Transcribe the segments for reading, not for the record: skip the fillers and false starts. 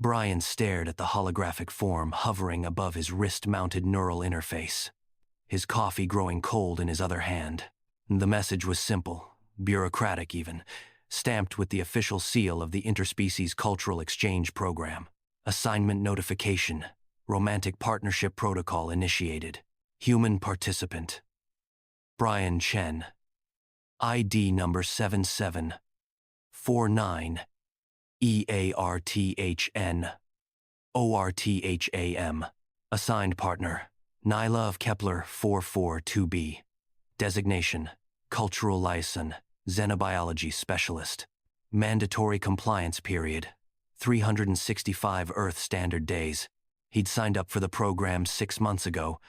Brian stared at the holographic form hovering above his wrist-mounted neural interface, his coffee growing cold in his other hand. The message was simple, bureaucratic even, stamped with the official seal of the Interspecies Cultural Exchange Program. Assignment notification. Romantic partnership protocol initiated. Human participant. Brian Chen. ID number 7749. EARTHN. ORTHAM. Assigned partner. Nyla of Kepler 442b. Designation. Cultural liaison. Xenobiology specialist. Mandatory compliance period. 365 Earth Standard Days. He'd signed up for the program 6 months ago,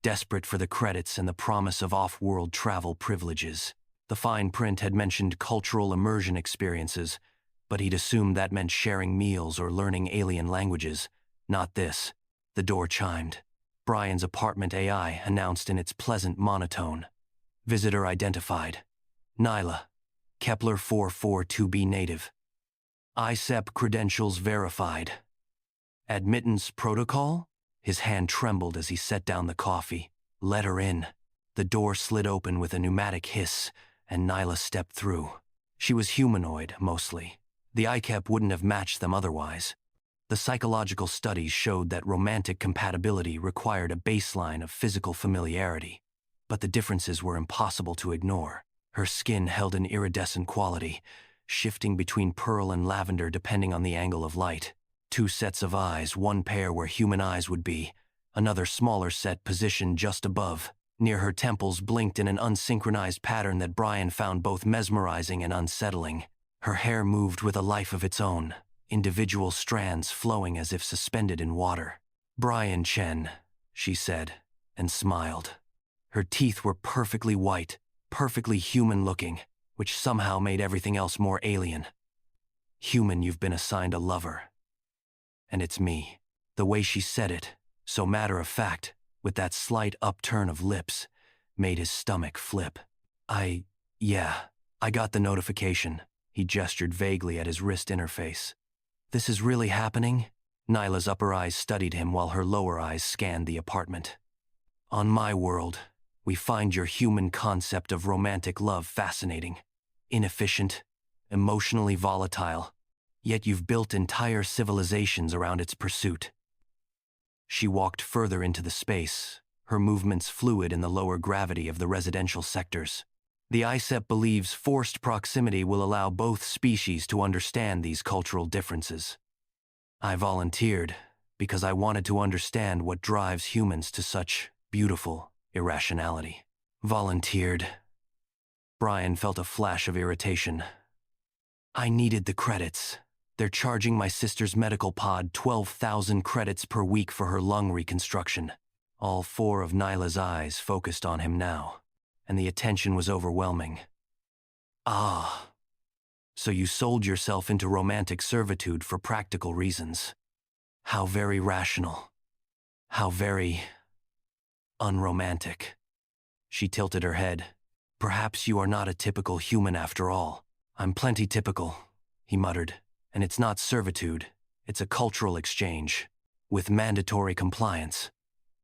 desperate for the credits and the promise of off-world travel privileges. The fine print had mentioned cultural immersion experiences, but he'd assumed that meant sharing meals or learning alien languages. Not this. The door chimed. Brian's apartment AI announced in its pleasant monotone. Visitor identified. Nyla. Kepler 442b native. ICEP credentials verified. Admittance protocol? His hand trembled as he set down the coffee. Let her in. The door slid open with a pneumatic hiss, and Nyla stepped through. She was humanoid, mostly. The ICEP wouldn't have matched them otherwise. The psychological studies showed that romantic compatibility required a baseline of physical familiarity, but the differences were impossible to ignore. Her skin held an iridescent quality, shifting between pearl and lavender depending on the angle of light. 2 sets of eyes, one pair where human eyes would be, another smaller set positioned just above. Near her temples blinked in an unsynchronized pattern that Brian found both mesmerizing and unsettling. Her hair moved with a life of its own, individual strands flowing as if suspended in water. Brian Chen, she said, and smiled. Her teeth were perfectly white, perfectly human-looking, which somehow made everything else more alien. Human, you've been assigned a lover. And it's me. The way she said it, so matter-of-fact, with that slight upturn of lips, made his stomach flip. Yeah, I got the notification. He gestured vaguely at his wrist interface. This is really happening? Nyla's upper eyes studied him while her lower eyes scanned the apartment. On my world, we find your human concept of romantic love fascinating, inefficient, emotionally volatile, yet you've built entire civilizations around its pursuit. She walked further into the space, her movements fluid in the lower gravity of the residential sectors. The ICEP believes forced proximity will allow both species to understand these cultural differences. I volunteered because I wanted to understand what drives humans to such beautiful irrationality. Volunteered. Brian felt a flash of irritation. I needed the credits. They're charging my sister's medical pod 12,000 credits per week for her lung reconstruction. All 4 of Nyla's eyes focused on him now, and the attention was overwhelming. Ah, so you sold yourself into romantic servitude for practical reasons. How very rational. How very unromantic. She tilted her head. Perhaps you are not a typical human after all. I'm plenty typical, he muttered. And it's not servitude, it's a cultural exchange, with mandatory compliance.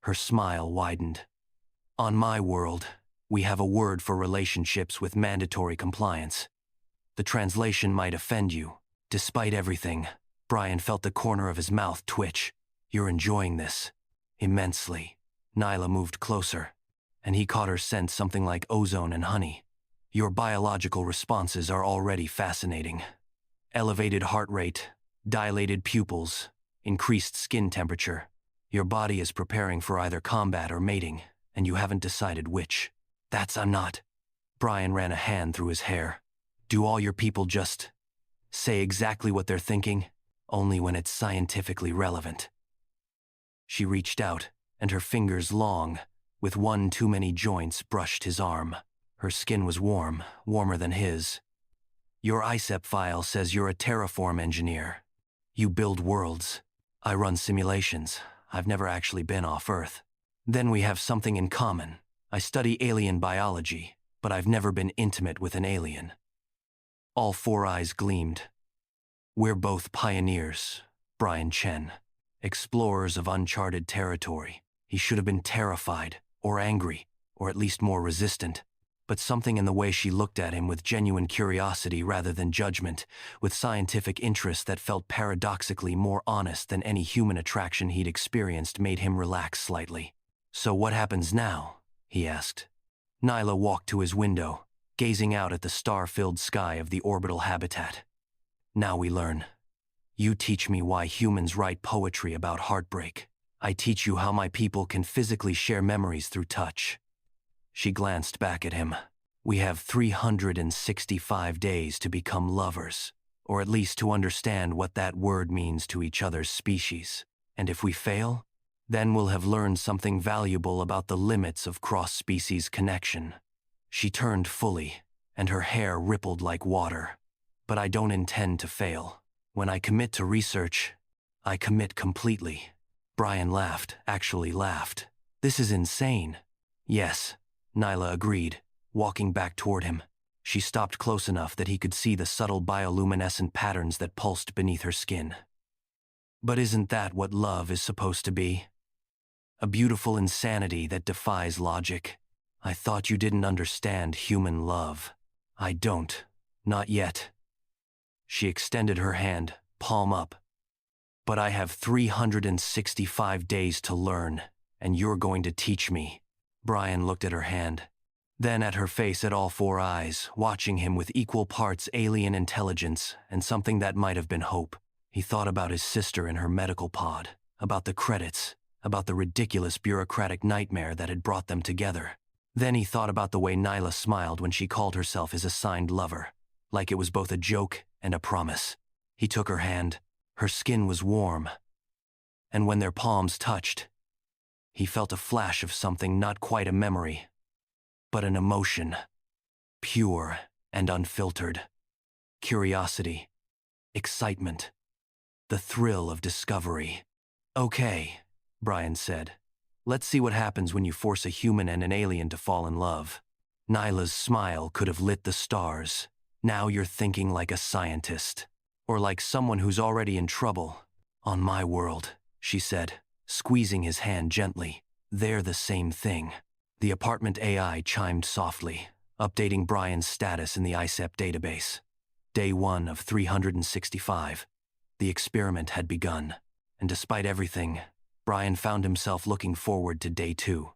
Her smile widened. On my world, we have a word for relationships with mandatory compliance. The translation might offend you. Despite everything, Brian felt the corner of his mouth twitch. You're enjoying this. Immensely. Nyla moved closer, and he caught her scent something like ozone and honey. Your biological responses are already fascinating. Elevated heart rate, dilated pupils, increased skin temperature. Your body is preparing for either combat or mating, and you haven't decided which. I'm not. Brian ran a hand through his hair. Do all your people just say exactly what they're thinking, only when it's scientifically relevant? She reached out, and her fingers long, with one too many joints, brushed his arm. Her skin was warm, warmer than his. Your ICEP file says you're a terraform engineer. You build worlds. I run simulations. I've never actually been off Earth. Then we have something in common. I study alien biology, but I've never been intimate with an alien. All 4 eyes gleamed. We're both pioneers, Brian Chen. Explorers of uncharted territory. He should have been terrified, or angry, or at least more resistant. But something in the way she looked at him with genuine curiosity rather than judgment, with scientific interest that felt paradoxically more honest than any human attraction he'd experienced, made him relax slightly. "So what happens now?" he asked. Nyla walked to his window, gazing out at the star-filled sky of the orbital habitat. "Now we learn. You teach me why humans write poetry about heartbreak. I teach you how my people can physically share memories through touch." She glanced back at him. "We have 365 days to become lovers, or at least to understand what that word means to each other's species. And if we fail, then we'll have learned something valuable about the limits of cross-species connection." She turned fully, and her hair rippled like water. "But I don't intend to fail. When I commit to research, I commit completely." Brian laughed, actually laughed. "This is insane." "Yes," Nyla agreed, walking back toward him. She stopped close enough that he could see the subtle bioluminescent patterns that pulsed beneath her skin. "But isn't that what love is supposed to be? A beautiful insanity that defies logic. I thought you didn't understand human love." "I don't. Not yet." She extended her hand, palm up. "But I have 365 days to learn, and you're going to teach me." Brian looked at her hand, then at her face, at all four eyes, watching him with equal parts alien intelligence and something that might have been hope. He thought about his sister in her medical pod, about the credits, about the ridiculous bureaucratic nightmare that had brought them together. Then he thought about the way Nyla smiled when she called herself his assigned lover, like it was both a joke and a promise. He took her hand. Her skin was warm, and when their palms touched, he felt a flash of something, not quite a memory, but an emotion, pure and unfiltered. Curiosity, excitement, the thrill of discovery. "Okay," Brian said. "Let's see what happens when you force a human and an alien to fall in love." Nyla's smile could have lit the stars. "Now you're thinking like a scientist, or like someone who's already in trouble." "On my world," she said, squeezing his hand gently, "they're the same thing." The apartment AI chimed softly, updating Brian's status in the ICEP database. Day 1 of 365. The experiment had begun, and despite everything, Brian found himself looking forward to day 2.